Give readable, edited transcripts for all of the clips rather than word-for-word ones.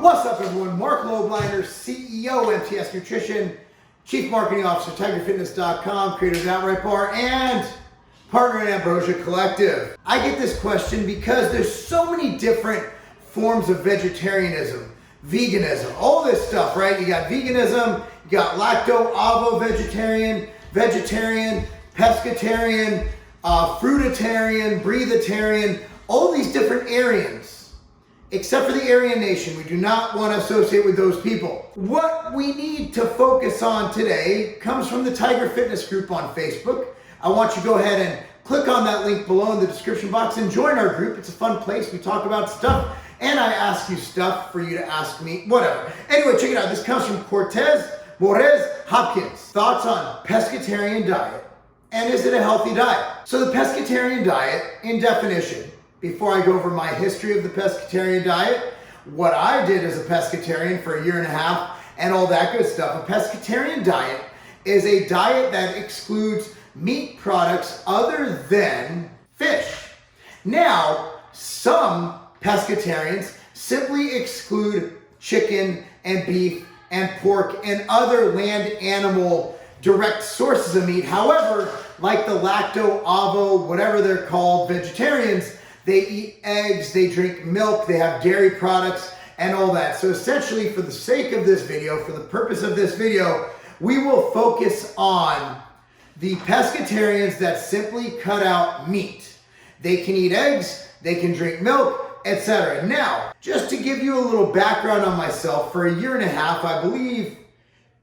What's up, everyone? Marc Lobliner, CEO, MTS Nutrition, Chief Marketing Officer, TigerFitness.com, creator of That Right Bar, and partner in Ambrosia Collective. I get this question because there's so many different forms of vegetarianism, veganism, all this stuff, right? You got veganism, you got lacto-ovo-vegetarian, vegetarian, pescatarian, fruitarian, breathitarian, all these different Aryans. Except for the Aryan Nation, we do not want to associate with those people. What we need to focus on today comes from the Tiger Fitness group on Facebook. I want you to go ahead and click on that link below in the description box and join our group. It's a fun place. We talk about stuff and I ask you stuff for you to ask me, whatever. Anyway, check it out. This comes from Cortez Morez Hopkins. Thoughts on pescatarian diet and is it a healthy diet? So the pescatarian diet, in definition, before I go over my history of the pescatarian diet, what I did as a pescatarian for a year and a half and all that good stuff. A pescatarian diet is a diet that excludes meat products other than fish. Now, some pescatarians simply exclude chicken and beef and pork and other land animal direct sources of meat. However, like the lacto-ovo, whatever they're called, vegetarians, they eat eggs, they drink milk, they have dairy products, and all that. So essentially, for the sake of this video, for the purpose of this video, we will focus on the pescatarians that simply cut out meat. They can eat eggs, they can drink milk, etc. Now, just to give you a little background on myself, for a year and a half, I believe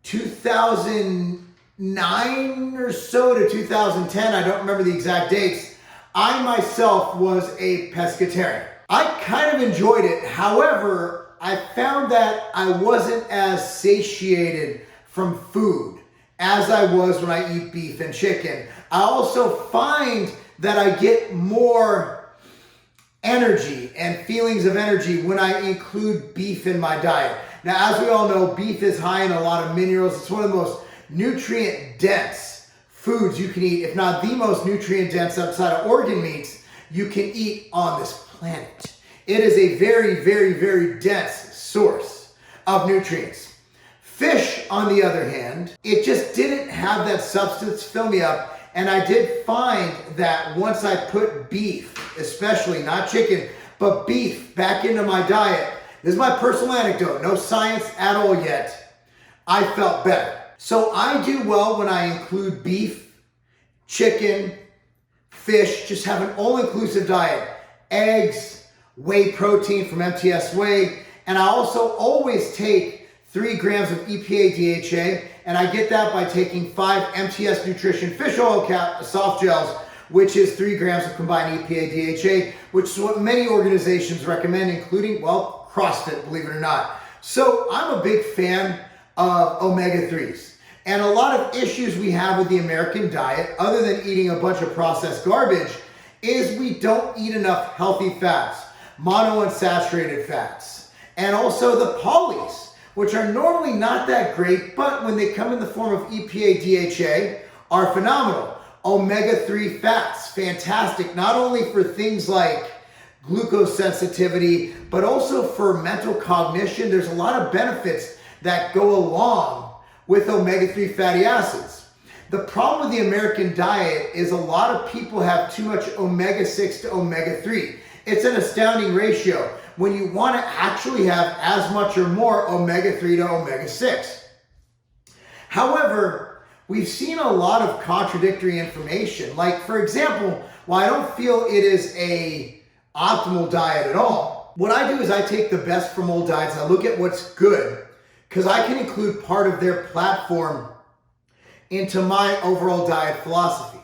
2009 or so to 2010, I don't remember the exact dates, I myself was a pescatarian. I kind of enjoyed it. However, I found that I wasn't as satiated from food as I was when I eat beef and chicken. I also find that I get more energy and feelings of energy when I include beef in my diet. Now, as we all know, beef is high in a lot of minerals. It's one of the most nutrient-dense foods you can eat, if not the most nutrient dense outside of organ meats you can eat on this planet. It is a very, very, very dense source of nutrients. Fish, on the other hand, it just didn't have that substance fill me up, and I did find that once I put beef, especially not chicken, but beef back into my diet, this is my personal anecdote, no science at all yet, I felt better. So I do well when I include beef, chicken, fish, just have an all-inclusive diet. Eggs, whey protein from MTS Whey, and I also always take 3 grams of EPA DHA, and I get that by taking 5 MTS Nutrition fish oil soft gels, which is 3 grams of combined EPA DHA, which is what many organizations recommend, including, well, CrossFit, believe it or not. So I'm a big fan of omega-3s. And a lot of issues we have with the American diet, other than eating a bunch of processed garbage, is we don't eat enough healthy fats, monounsaturated fats, and also the polys, which are normally not that great, but when they come in the form of EPA DHA, are phenomenal. Omega-3 fats, fantastic, not only for things like glucose sensitivity, but also for mental cognition. There's a lot of benefits that go along with omega-3 fatty acids. The problem with the American diet is a lot of people have too much omega-6 to omega-3. It's an astounding ratio when you want to actually have as much or more omega-3 to omega-6. However, we've seen a lot of contradictory information. Like, for example, while I don't feel it is a optimal diet at all, what I do is I take the best from all diets, I look at what's good, because I can include part of their platform into my overall diet philosophy.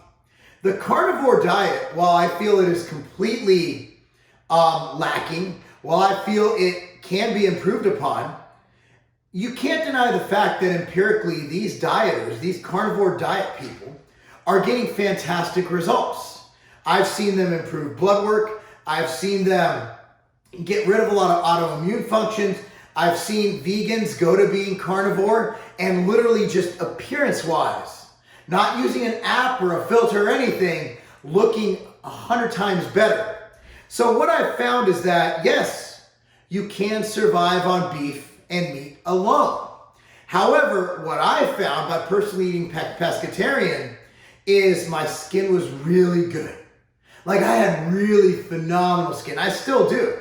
The carnivore diet, while I feel it is completely lacking, while I feel it can be improved upon, you can't deny the fact that empirically these dieters, these carnivore diet people, are getting fantastic results. I've seen them improve blood work. I've seen them get rid of a lot of autoimmune functions. I've seen vegans go to being carnivore and literally just appearance-wise, not using an app or a filter or anything, looking 100 times better. So what I've found is that, yes, you can survive on beef and meat alone. However, what I found by personally eating pescatarian is my skin was really good. Like I had really phenomenal skin. I still do.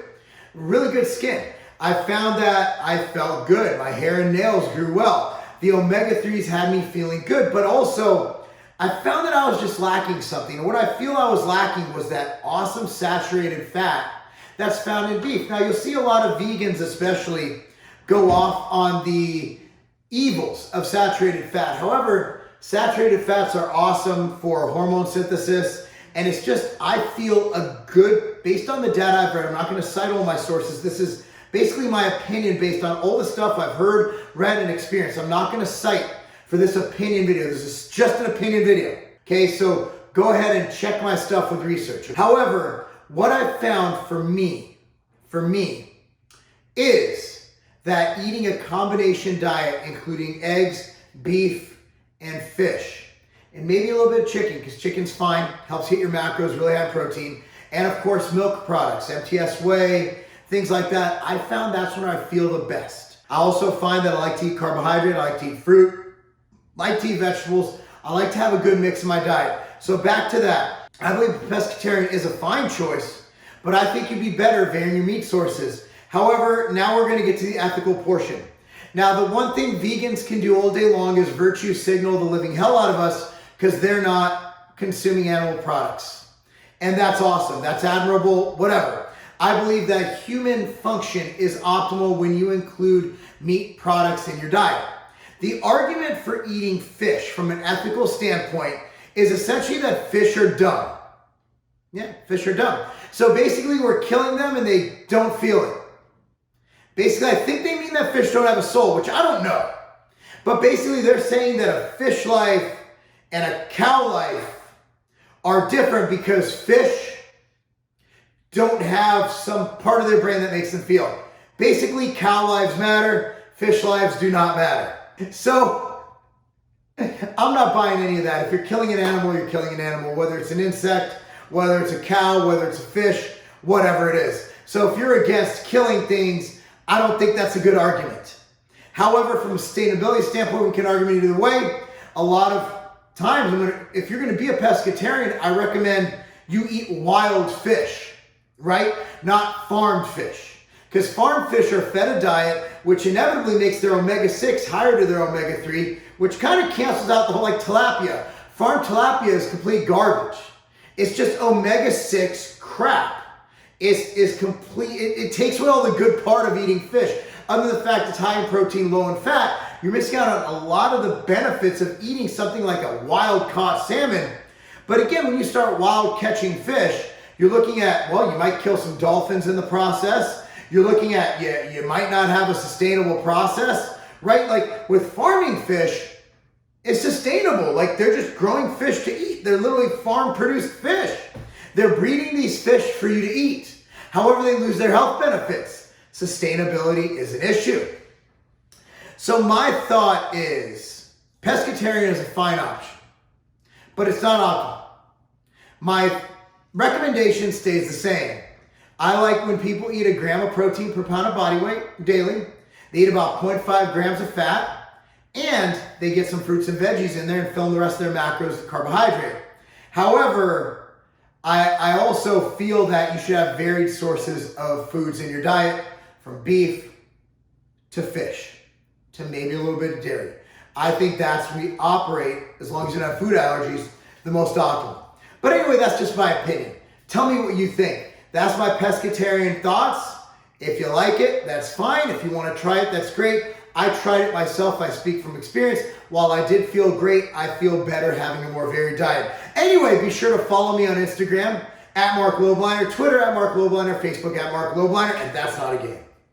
Really good skin. I found that I felt good. My hair and nails grew well. The omega-3s had me feeling good, but also I found that I was just lacking something. And what I feel I was lacking was that awesome saturated fat that's found in beef. Now you'll see a lot of vegans especially go off on the evils of saturated fat. However, saturated fats are awesome for hormone synthesis. And it's just, I feel a good, based on the data I've read, I'm not going to cite all my sources. This is basically my opinion based on all the stuff I've heard, read, and experienced. I'm not going to cite for this opinion video. This is just an opinion video. Okay, so go ahead and check my stuff with research. However, what I found for me, is that eating a combination diet, including eggs, beef, and fish, and maybe a little bit of chicken, because chicken's fine, helps hit your macros, really high protein, and of course milk products, MTS whey, things like that. I found that's when I feel the best. I also find that I like to eat carbohydrate, I like to eat fruit, I like to eat vegetables, I like to have a good mix in my diet. So back to that, I believe pescatarian is a fine choice, but I think you'd be better varying your meat sources. However, now we're going to get to the ethical portion. Now, the one thing vegans can do all day long is virtue signal the living hell out of us because they're not consuming animal products. And that's awesome. That's admirable, whatever. I believe that human function is optimal when you include meat products in your diet. The argument for eating fish from an ethical standpoint is essentially that fish are dumb. Yeah, fish are dumb. So basically we're killing them and they don't feel it. Basically, I think they mean that fish don't have a soul, which I don't know. But basically they're saying that a fish life and a cow life are different because fish don't have some part of their brain that makes them feel. Basically, cow lives matter, fish lives do not matter. So, I'm not buying any of that. If you're killing an animal, you're killing an animal, whether it's an insect, whether it's a cow, whether it's a fish, whatever it is. So if you're against killing things, I don't think that's a good argument. However, from a sustainability standpoint, we can argue it either way. A lot of times, if you're going to be a pescatarian, I recommend you eat wild fish, right? Not farmed fish. Because farmed fish are fed a diet which inevitably makes their omega-6 higher to their omega-3, which kind of cancels out the whole, like tilapia. Farmed tilapia is complete garbage. It's just omega-6 crap. Is complete, it takes away all the good part of eating fish. Other than the fact it's high in protein, low in fat, you're missing out on a lot of the benefits of eating something like a wild caught salmon. But again, when you start wild catching fish, you're looking at, well, you might kill some dolphins in the process. You're looking at, you might not have a sustainable process, right? Like with farming fish, it's sustainable. Like they're just growing fish to eat. They're literally farm produced fish. They're breeding these fish for you to eat. However, they lose their health benefits. Sustainability is an issue. So my thought is, pescatarian is a fine option, but it's not optimal. My recommendation stays the same. I like when people eat a gram of protein per pound of body weight daily. They eat about 0.5 grams of fat, and they get some fruits and veggies in there and fill in the rest of their macros with carbohydrate. However, I also feel that you should have varied sources of foods in your diet, from beef to fish to maybe a little bit of dairy. I think that's we operate, as long as you don't have food allergies, the most optimal. But anyway, that's just my opinion. Tell me what you think. That's my pescatarian thoughts. If you like it, that's fine. If you want to try it, that's great. I tried it myself. I speak from experience. While I did feel great, I feel better having a more varied diet. Anyway, be sure to follow me on Instagram, @Marc Lobliner, Twitter @Marc Lobliner, Facebook @Marc Lobliner, and that's not a game.